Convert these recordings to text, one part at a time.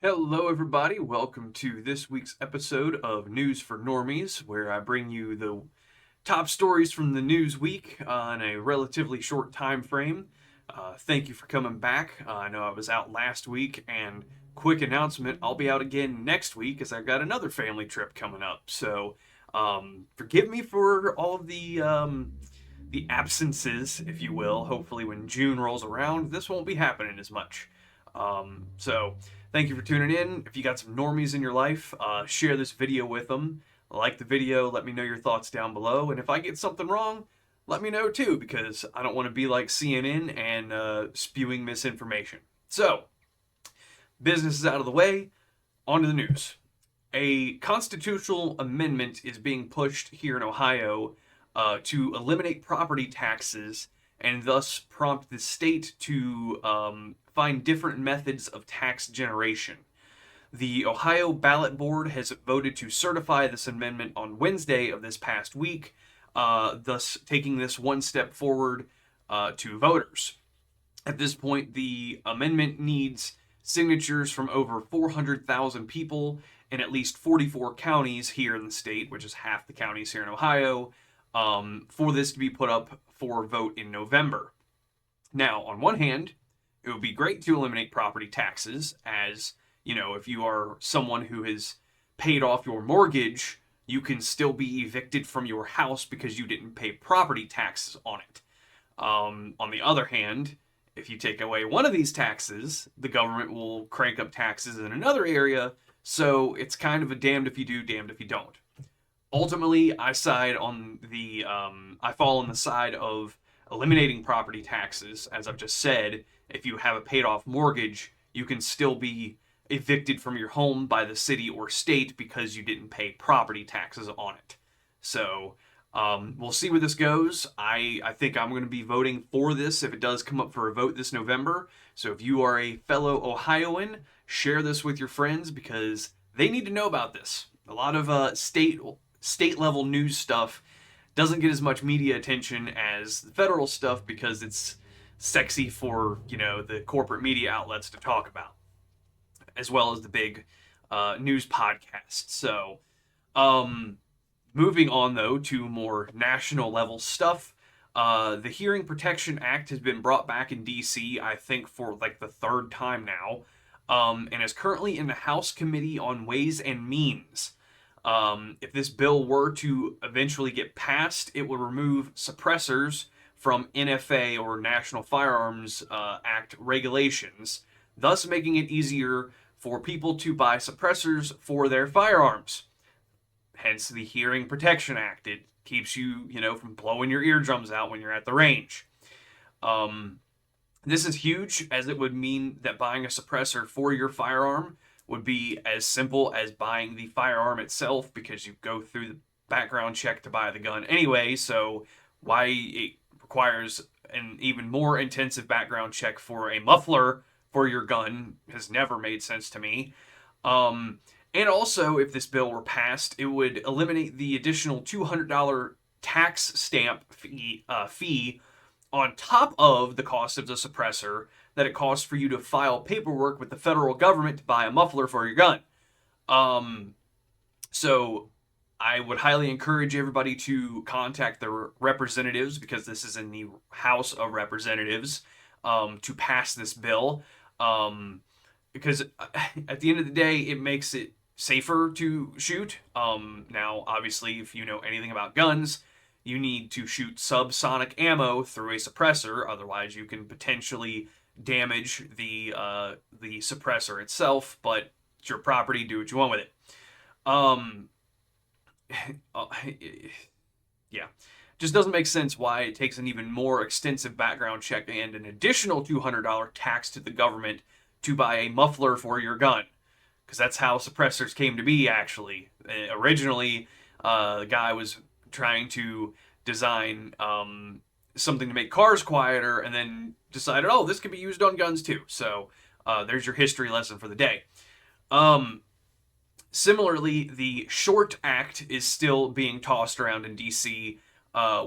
Hello, everybody. Welcome to this week's episode of News for Normies, where I bring you the top stories from the news week in a relatively short time frame. Thank you for coming back. I know I was out last week, and quick announcement: I'll be out again next week as I've got another family trip coming up. So, forgive me for all of the absences, if you will. Hopefully, when June rolls around, this won't be happening as much. So thank you for tuning in. If you got some normies in your life, share this video with them. Like the video, let me know your thoughts down below. And if I get something wrong, let me know too, because I don't want to be like CNN and spewing misinformation. So, business is out of the way, on to the news. A constitutional amendment is being pushed here in Ohio to eliminate property taxes and thus prompt the state to find different methods of tax generation. The Ohio Ballot Board has voted to certify this amendment on Wednesday of this past week, thus taking this one step forward to voters. At this point, the amendment needs signatures from over 400,000 people in at least 44 counties here in the state, which is half the counties here in Ohio, for this to be put up for vote in November. Now, on one hand, it would be great to eliminate property taxes, as, you know, if you are someone who has paid off your mortgage, you can still be evicted from your house because you didn't pay property taxes on it. On the other hand, if you take away one of these taxes, the government will crank up taxes in another area, so it's kind of a damned if you do, damned if you don't. Ultimately, I fall on the side of eliminating property taxes. As I've just said, if you have a paid off mortgage, you can still be evicted from your home by the city or state because you didn't pay property taxes on it. So, we'll see where this goes. I think I'm going to be voting for this if it does come up for a vote this November. So if you are a fellow Ohioan, share this with your friends because they need to know about this. A lot of state level news stuff doesn't get as much media attention as the federal stuff because it's sexy for, you know, the corporate media outlets to talk about, as well as the big news podcasts. So, moving on though to more national level stuff, the Hearing Protection Act has been brought back in DC, I think for like the third time now, and is currently in the House Committee on Ways and Means. If this bill were to eventually get passed, it would remove suppressors from NFA or National Firearms Act regulations, thus making it easier for people to buy suppressors for their firearms. Hence the Hearing Protection Act. It keeps you, from blowing your eardrums out when you're at the range. This is huge, as it would mean that buying a suppressor for your firearm would be as simple as buying the firearm itself, because you go through the background check to buy the gun anyway, so why it requires an even more intensive background check for a muffler for your gun has never made sense to me. And also, if this bill were passed, it would eliminate the additional $200 tax stamp fee on top of the cost of the suppressor that it costs for you to file paperwork with the federal government to buy a muffler for your gun. So I would highly encourage everybody to contact their representatives, because this is in the House of Representatives, to pass this bill. Because at the end of the day, it makes it safer to shoot. Now, obviously, if you know anything about guns, you need to shoot subsonic ammo through a suppressor. Otherwise, you can potentially damage the suppressor itself, but it's your property, do what you want with it. Yeah, just doesn't make sense why it takes an even more extensive background check and an additional $200 tax to the government to buy a muffler for your gun, because that's how suppressors came to be, actually. Originally, the guy was trying to design something to make cars quieter, and then decided, oh, this could be used on guns too. So there's your history lesson for the day. Similarly, the Short Act is still being tossed around in DC,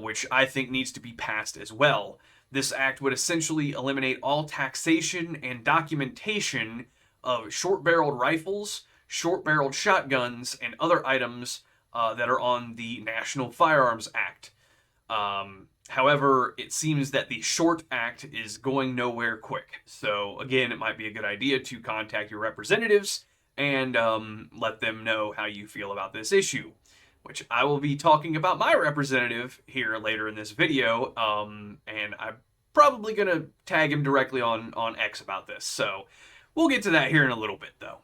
which I think needs to be passed as well. This act would essentially eliminate all taxation and documentation of short-barreled rifles, short-barreled shotguns, and other items that are on the National Firearms Act. However, it seems that the SHORT Act is going nowhere quick. So again, it might be a good idea to contact your representatives and let them know how you feel about this issue, which I will be talking about my representative here later in this video, and I'm probably going to tag him directly on X about this. So we'll get to that here in a little bit, though.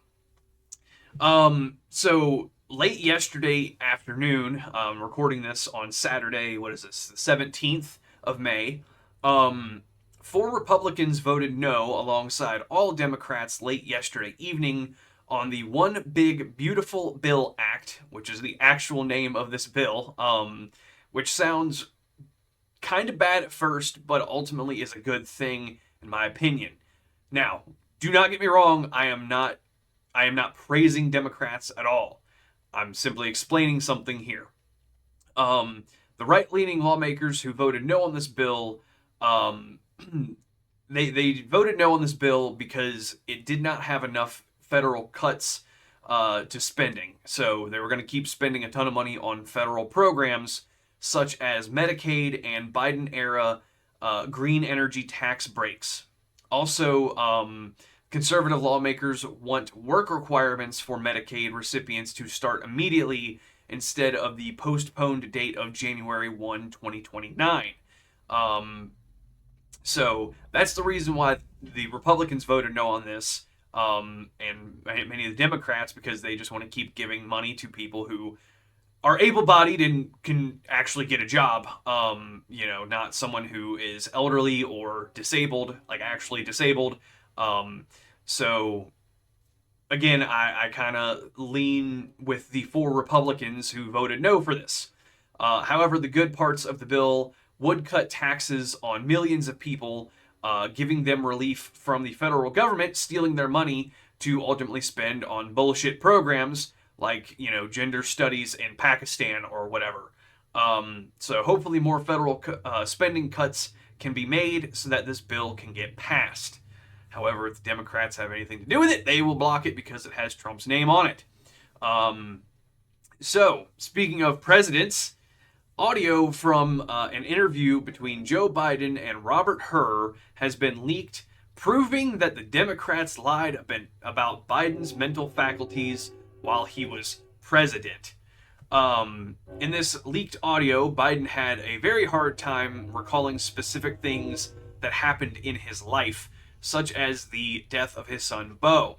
So late yesterday afternoon, recording this on Saturday, what is this, the 17th of May, 4 Republicans voted no alongside all Democrats late yesterday evening on the One Big Beautiful Bill Act, which is the actual name of this bill, which sounds kind of bad at first, but ultimately is a good thing in my opinion. Now, do not get me wrong, I am not praising Democrats at all. I'm simply explaining something here. The right-leaning lawmakers who voted no on this bill, they voted no on this bill because it did not have enough federal cuts to spending. So they were going to keep spending a ton of money on federal programs such as Medicaid and Biden-era green energy tax breaks. Also, conservative lawmakers want work requirements for Medicaid recipients to start immediately instead of the postponed date of January 1, 2029. So that's the reason why the Republicans voted no on this, and many of the Democrats, because they just want to keep giving money to people who are able-bodied and can actually get a job, not someone who is elderly or disabled, like actually disabled. So, again, I kind of lean with the 4 Republicans who voted no for this. However, the good parts of the bill would cut taxes on millions of people, giving them relief from the federal government stealing their money to ultimately spend on bullshit programs like, gender studies in Pakistan or whatever. So hopefully more federal spending cuts can be made so that this bill can get passed. However, if the Democrats have anything to do with it, they will block it because it has Trump's name on it. So, speaking of presidents, audio from an interview between Joe Biden and Robert Hur has been leaked, proving that the Democrats lied about Biden's mental faculties while he was president. In this leaked audio, Biden had a very hard time recalling specific things that happened in his life, such as the death of his son, Beau.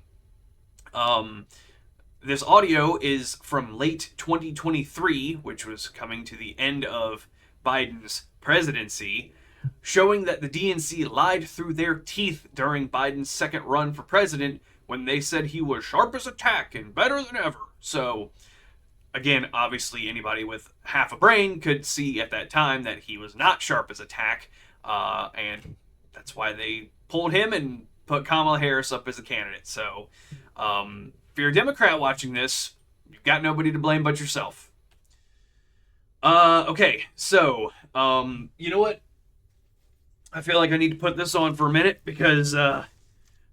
This audio is from late 2023, which was coming to the end of Biden's presidency, showing that the DNC lied through their teeth during Biden's second run for president when they said he was sharp as a tack and better than ever. So, again, obviously anybody with half a brain could see at that time that he was not sharp as a tack, and that's why they pulled him and put Kamala Harris up as a candidate. So, if you're a Democrat watching this, you've got nobody to blame but yourself. Okay, so, you know what? I feel like I need to put this on for a minute because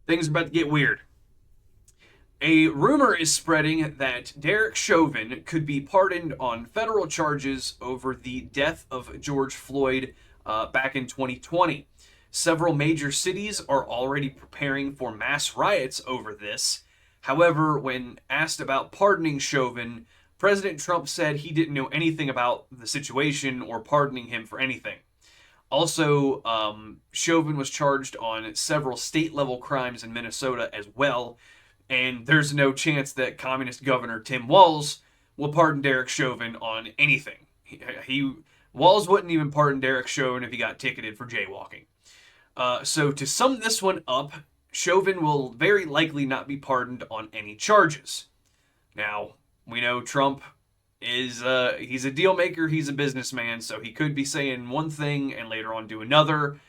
things are about to get weird. A rumor is spreading that Derek Chauvin could be pardoned on federal charges over the death of George Floyd back in 2020. Several major cities are already preparing for mass riots over this. However, when asked about pardoning Chauvin, President Trump said he didn't know anything about the situation or pardoning him for anything. Also, Chauvin was charged on several state-level crimes in Minnesota as well, and there's no chance that communist Governor Tim Walz will pardon Derek Chauvin on anything. Walz wouldn't even pardon Derek Chauvin if he got ticketed for jaywalking. So to sum this one up, Chauvin will very likely not be pardoned on any charges. Now, we know Trump is, he's a deal maker, he's a businessman, so he could be saying one thing and later on do another.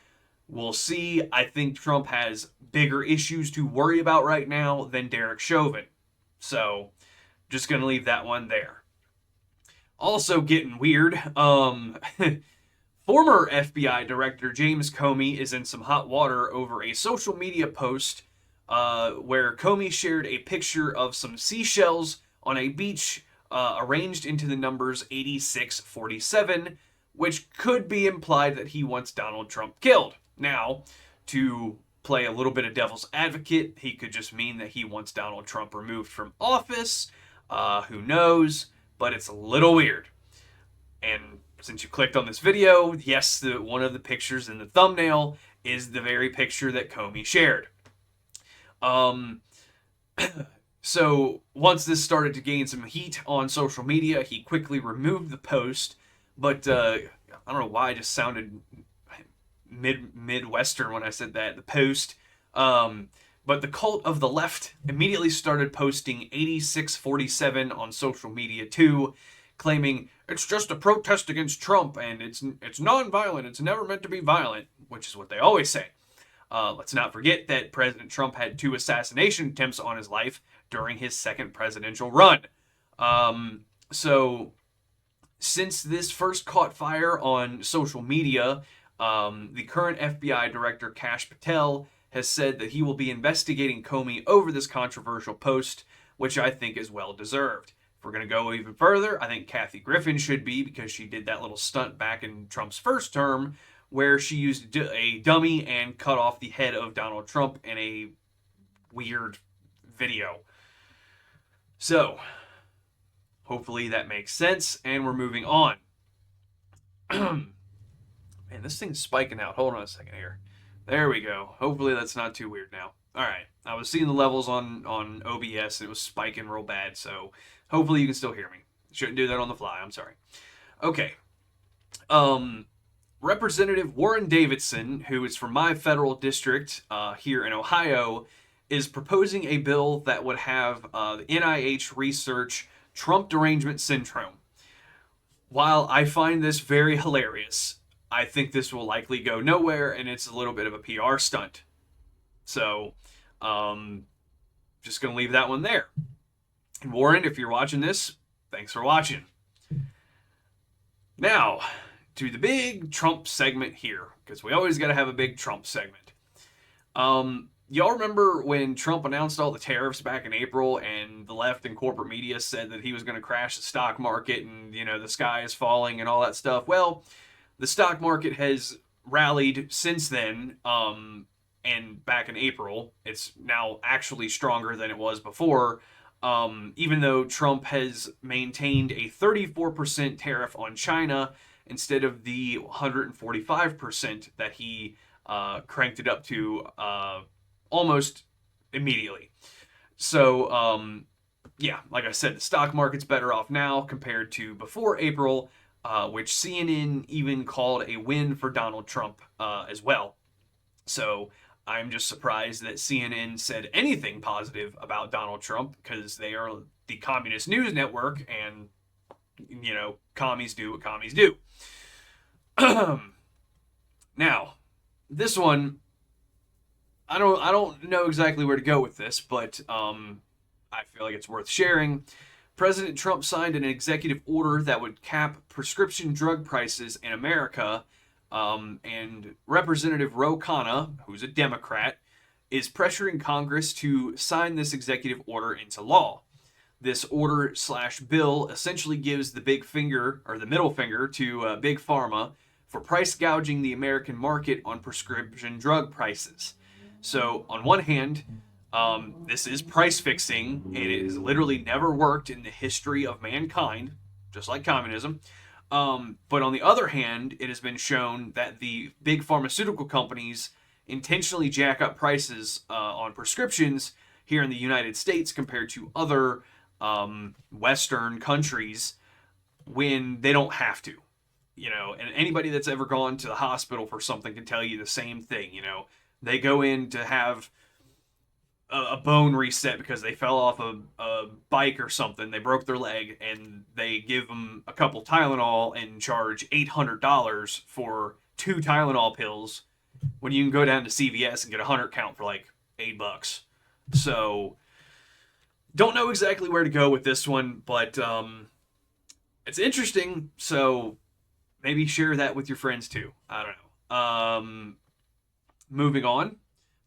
We'll see. I think Trump has bigger issues to worry about right now than Derek Chauvin. So, just going to leave that one there. Also getting weird, former FBI Director James Comey is in some hot water over a social media post where Comey shared a picture of some seashells on a beach arranged into the numbers 8647, which could be implied that he wants Donald Trump killed. Now, to play a little bit of devil's advocate, he could just mean that he wants Donald Trump removed from office. Who knows? But it's a little weird. And since you clicked on this video, yes, one of the pictures in the thumbnail is the very picture that Comey shared. So once this started to gain some heat on social media, he quickly removed the post. But I don't know why I just sounded Midwestern when I said that. The post. But the cult of the left immediately started posting 8647 on social media too, claiming it's just a protest against Trump and it's non-violent. It's never meant to be violent, which is what they always say. Let's not forget that President Trump had 2 assassination attempts on his life during his second presidential run. So since this first caught fire on social media, the current FBI director, Kash Patel, has said that he will be investigating Comey over this controversial post, which I think is well deserved. If we're going to go even further, I think Kathy Griffin should be, because she did that little stunt back in Trump's first term where she used a dummy and cut off the head of Donald Trump in a weird video. So, hopefully that makes sense, and we're moving on. Man, this thing's spiking out. Hold on a second here. There we go. Hopefully that's not too weird now. All right. I was seeing the levels on OBS, and it was spiking real bad, so hopefully you can still hear me. Shouldn't do that on the fly. I'm sorry. Okay. Representative Warren Davidson, who is from my federal district here in Ohio, is proposing a bill that would have the NIH research Trump derangement syndrome. While I find this very hilarious, I think this will likely go nowhere, and it's a little bit of a PR stunt. So, just going to leave that one there. And Warren, if you're watching this, thanks for watching. Now, to the big Trump segment here, because we always got to have a big Trump segment. Y'all remember when Trump announced all the tariffs back in April, and the left and corporate media said that he was going to crash the stock market and, the sky is falling and all that stuff? Well, the stock market has rallied since then, and back in April, it's now actually stronger than it was before, even though Trump has maintained a 34% tariff on China instead of the 145% that he cranked it up to almost immediately. So, yeah, like I said, the stock market's better off now compared to before April, which CNN even called a win for Donald Trump as well. So I'm just surprised that CNN said anything positive about Donald Trump, because they are the communist news network, and, commies do what commies do. Now, this one, I don't know exactly where to go with this, but I feel like it's worth sharing. President Trump signed an executive order that would cap prescription drug prices in America, and Representative Ro Khanna, who's a Democrat, is pressuring Congress to sign this executive order into law. This order/bill essentially gives the big finger, or the middle finger, to Big Pharma for price gouging the American market on prescription drug prices. So, on one hand, this is price fixing. It has literally never worked in the history of mankind, just like communism. But on the other hand, it has been shown that the big pharmaceutical companies intentionally jack up prices on prescriptions here in the United States compared to other Western countries when they don't have to. And anybody that's ever gone to the hospital for something can tell you the same thing. They go in to have a bone reset because they fell off a bike or something. They broke their leg, and they give them a couple Tylenol and charge $800 for 2 Tylenol pills, when you can go down to CVS and get a 100 count for like $8. So, don't know exactly where to go with this one, but it's interesting. So maybe share that with your friends too. I don't know. Moving on.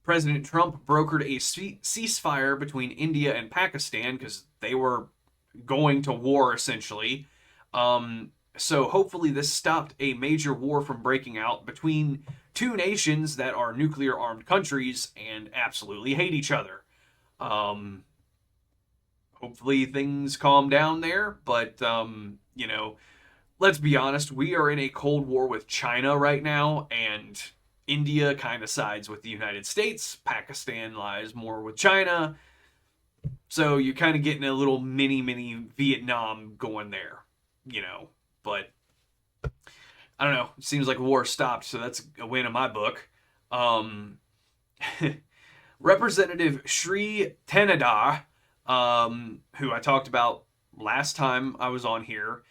President Trump brokered a ceasefire between India and Pakistan because they were going to war essentially. So hopefully this stopped a major war from breaking out between two nations that are nuclear armed countries and absolutely hate each other. Um, Hopefully things calm down there, but let's be honest, we are in a cold war with China right now, and India kind of sides with the United States. Pakistan lies more with China. So you're kind of getting a little mini Vietnam going there, But I don't know. It seems like war stopped, so that's a win in my book. Um, Representative Shri Tenadar, who I talked about last time I was on here,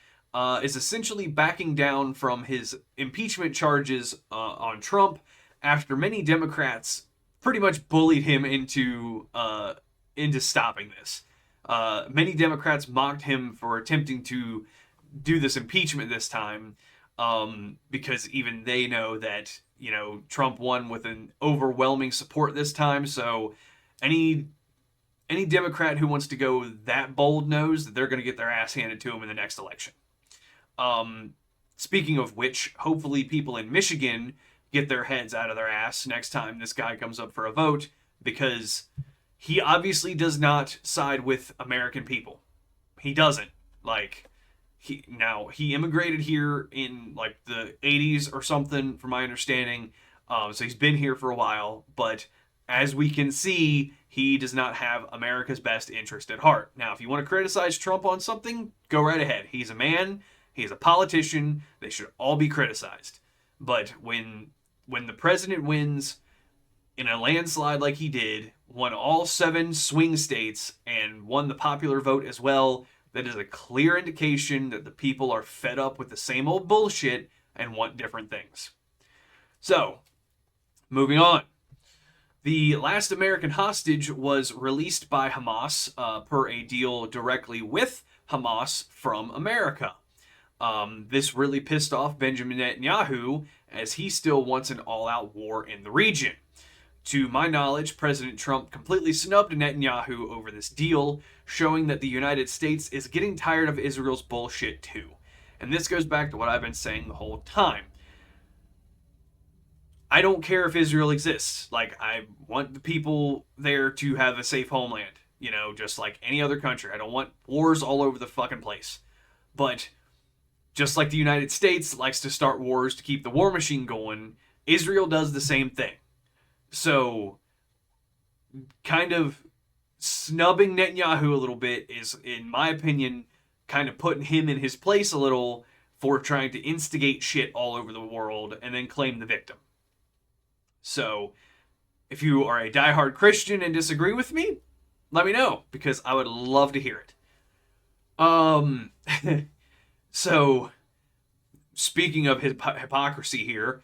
is essentially backing down from his impeachment charges on Trump after many Democrats pretty much bullied him into stopping this. Many Democrats mocked him for attempting to do this impeachment this time, because even they know that Trump won with an overwhelming support this time. So any Democrat who wants to go that bold knows that they're going to get their ass handed to them in the next election. Speaking of which, hopefully people in Michigan get their heads out of their ass next time this guy comes up for a vote, because he obviously does not side with American people. He doesn't. He immigrated here in like the 80s or something, from my understanding. So he's been here for a while, but as we can see, he does not have America's best interest at heart. Now, if you want to criticize Trump on something, go right ahead. He's a man. He's a politician. They should all be criticized. But when the president wins in a landslide like he did, won all 7 swing states, and won the popular vote as well, that is a clear indication that the people are fed up with the same old bullshit and want different things. So, moving on. The last American hostage was released by Hamas per a deal directly with Hamas from America. This really pissed off Benjamin Netanyahu, as he still wants an all-out war in the region. To my knowledge, President Trump completely snubbed Netanyahu over this deal, showing that the United States is getting tired of Israel's bullshit too. And this goes back to what I've been saying the whole time. I don't care if Israel exists. I want the people there to have a safe homeland, just like any other country. I don't want wars all over the fucking place. But just like the United States likes to start wars to keep the war machine going, Israel does the same thing. So, kind of snubbing Netanyahu a little bit is, in my opinion, kind of putting him in his place a little for trying to instigate shit all over the world and then claim the victim. So, if you are a diehard Christian and disagree with me, let me know, because I would love to hear it. So, speaking of hypocrisy here,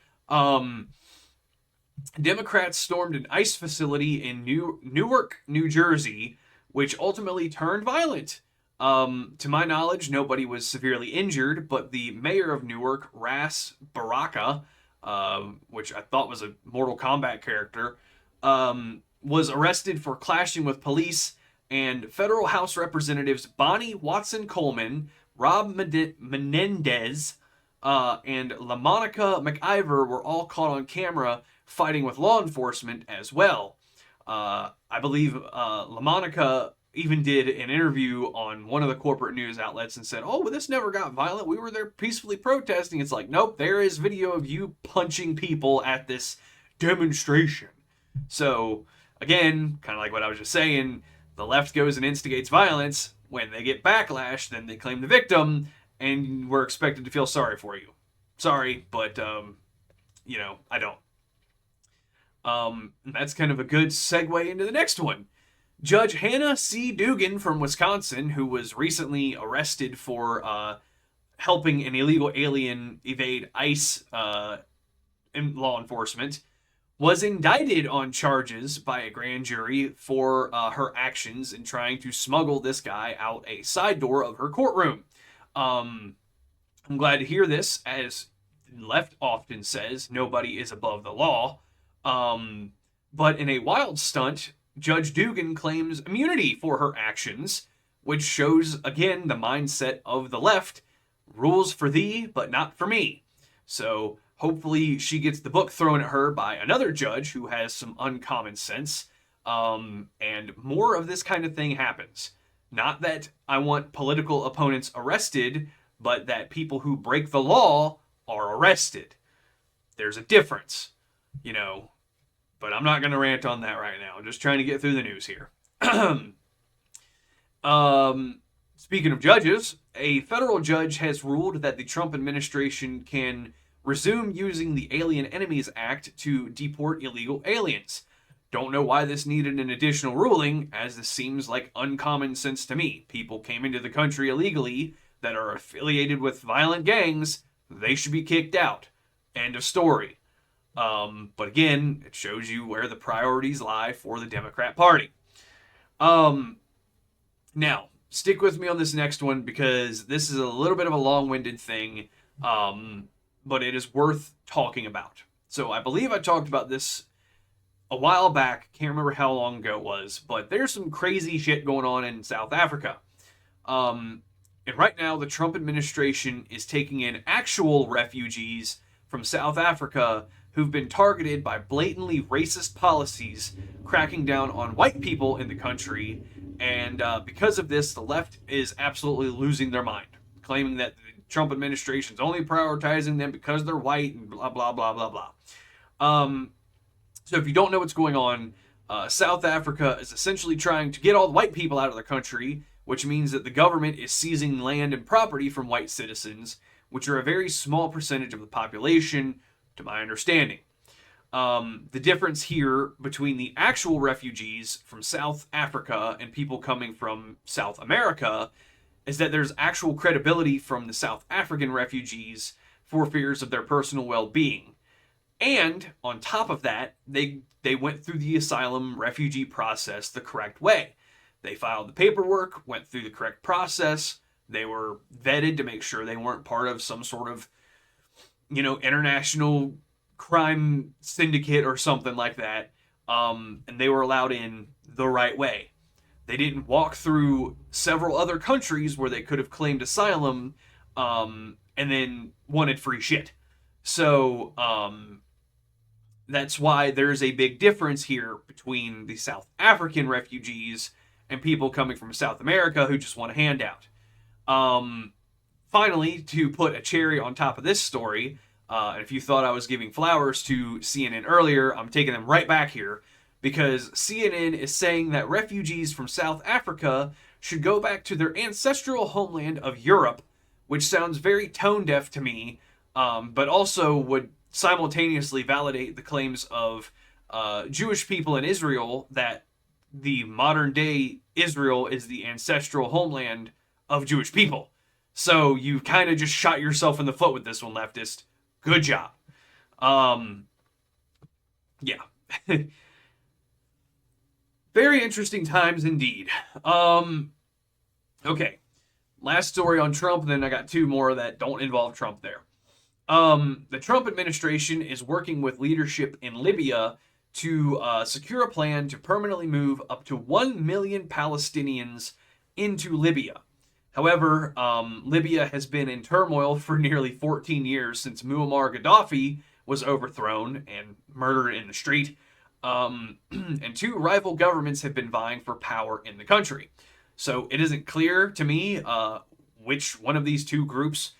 Democrats stormed an ICE facility in Newark, New Jersey, which ultimately turned violent. To my knowledge, nobody was severely injured, but the mayor of Newark, Ras Baraka, which I thought was a Mortal Kombat character, was arrested for clashing with police, and federal House Representatives Bonnie Watson Coleman, Rob Menendez, and LaMonica McIver were all caught on camera fighting with law enforcement as well. I believe LaMonica even did an interview on one of the corporate news outlets and said, "Oh, well, this never got violent. We were there peacefully protesting." It's like, nope, there is video of you punching people at this demonstration. So, again, kind of like what I was just saying, the left goes and instigates violence. When they get backlash, then they claim the victim, and we're expected to feel sorry for you. Sorry, but, I don't. That's kind of a good segue into the next one. Judge Hannah C. Dugan from Wisconsin, who was recently arrested for helping an illegal alien evade ICE in law enforcement, was indicted on charges by a grand jury for her actions in trying to smuggle this guy out a side door of her courtroom. I'm glad to hear this, as left often says, nobody is above the law. But in a wild stunt, Judge Dugan claims immunity for her actions, which shows again the mindset of the left: rules for thee, but not for me. So hopefully she gets the book thrown at her by another judge who has some uncommon sense, and more of this kind of thing happens. Not that I want political opponents arrested, but that people who break the law are arrested. There's a difference, you know, but I'm not going to rant on that right now. I'm just trying to get through the news here. Speaking of judges, a federal judge has ruled that the Trump administration can resume using the Alien Enemies Act to deport illegal aliens. Don't know why this needed an additional ruling, as this seems like uncommon sense to me. People came into the country illegally that are affiliated with violent gangs. They should be kicked out. End of story. But again, it shows you where the priorities lie for the Democrat Party. Now, stick with me on this next one because this is a little bit of a long-winded thing, but it is worth talking about. So I believe I talked about this a while back. Can't remember how long ago it was, but there's some crazy shit going on in South Africa. And right now, the Trump administration is taking in actual refugees from South Africa who've been targeted by blatantly racist policies, cracking down on white people in the country. And because of this, the left is absolutely losing their mind, claiming that the Trump administration is only prioritizing them because they're white and blah, blah, blah, blah, blah. So if you don't know what's going on, South Africa is essentially trying to get all the white people out of the country, which means that the government is seizing land and property from white citizens, which are a very small percentage of the population, to my understanding. The difference here between the actual refugees from South Africa and people coming from South America is that there's actual credibility from the South African refugees for fears of their personal well-being. And on top of that, they went through the asylum refugee process the correct way. They filed the paperwork, went through the correct process. They were vetted to make sure they weren't part of some sort of, international crime syndicate or something like that. And they were allowed in the right way. They didn't walk through several other countries where they could have claimed asylum, and then wanted free shit. So, that's why there's a big difference here between the South African refugees and people coming from South America who just want a handout. Finally, to put a cherry on top of this story, and if you thought I was giving flowers to CNN earlier, I'm taking them right back here, because CNN is saying that refugees from South Africa should go back to their ancestral homeland of Europe, which sounds very tone-deaf to me, but also would simultaneously validate the claims of Jewish people in Israel that the modern-day Israel is the ancestral homeland of Jewish people. So you kind of just shot yourself in the foot with this one, leftist. Good job. Yeah. Very interesting times indeed. Okay. Last story on Trump, then I got two more that don't involve Trump there. The Trump administration is working with leadership in Libya to secure a plan to permanently move up to 1 million Palestinians into Libya. However, Libya has been in turmoil for nearly 14 years since Muammar Gaddafi was overthrown and murdered in the street, and two rival governments have been vying for power in the country. So it isn't clear to me which one of these two groups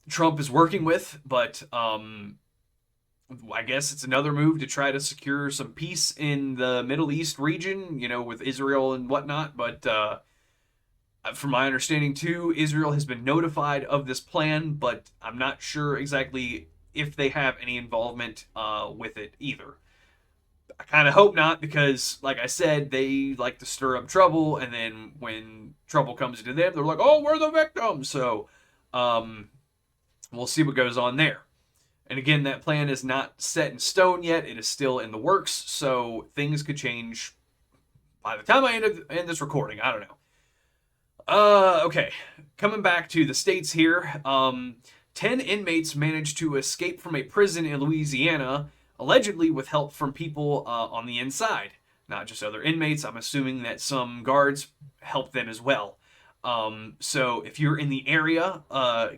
Trump is working with, but I guess it's another move to try to secure some peace in the Middle East region, with Israel and whatnot. But from my understanding too, Israel has been notified of this plan, but I'm not sure exactly if they have any involvement with it either. I kind of hope not, because like I said, they like to stir up trouble, and then when trouble comes into them, they're like, oh, we're the victims. So we'll see what goes on there. And again, that plan is not set in stone yet. It is still in the works, so things could change by the time I end this recording. I don't know. Okay, coming back to the states here. 10 inmates managed to escape from a prison in Louisiana allegedly with help from people on the inside, not just other inmates. I'm assuming that some guards helped them as well. So if you're in the area,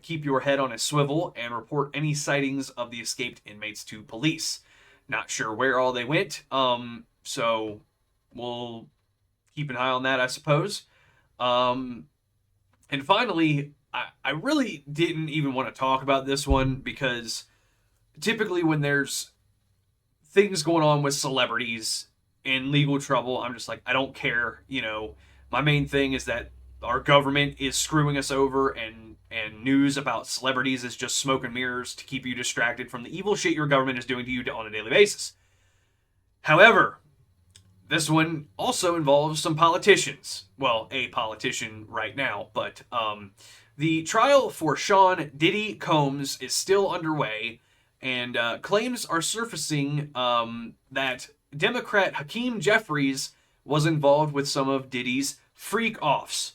keep your head on a swivel and report any sightings of the escaped inmates to police. Not sure where all they went, so we'll keep an eye on that, I suppose. And finally, I really didn't even want to talk about this one because typically when there's things going on with celebrities in legal trouble, I'm just like, I don't care. My main thing is that our government is screwing us over, and news about celebrities is just smoke and mirrors to keep you distracted from the evil shit your government is doing to you on a daily basis. However, this one also involves some politicians. Well, a politician right now, but the trial for Sean Diddy Combs is still underway, and claims are surfacing that Democrat Hakeem Jeffries was involved with some of Diddy's freak-offs.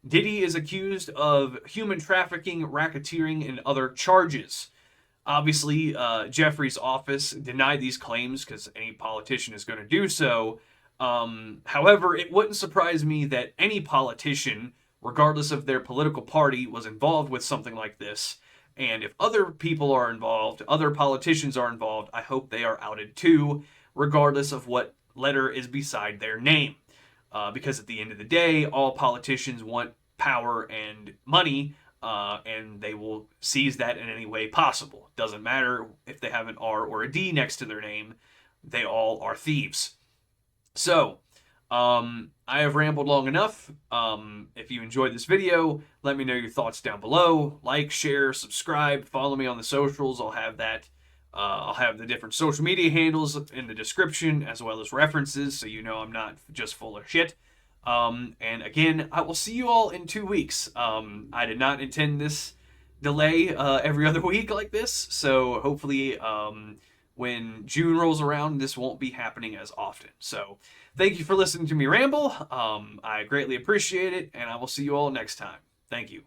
Diddy is accused of human trafficking, racketeering, and other charges. Obviously, Jeffries' office denied these claims because any politician is going to do so. However, it wouldn't surprise me that any politician, regardless of their political party, was involved with something like this. And if other people are involved, other politicians are involved, I hope they are outed too, regardless of what letter is beside their name. Because at the end of the day, all politicians want power and money, and they will seize that in any way possible. Doesn't matter if they have an R or a D next to their name, they all are thieves. So, I have rambled long enough. If you enjoyed this video, let me know your thoughts down below. Like, share, subscribe, follow me on the socials. I'll have that. I'll have the different social media handles in the description, as well as references, so you know I'm not just full of shit. And again, I will see you all in 2 weeks. I did not intend this delay every other week like this, so hopefully when June rolls around, this won't be happening as often. So thank you for listening to me ramble. I greatly appreciate it, and I will see you all next time. Thank you.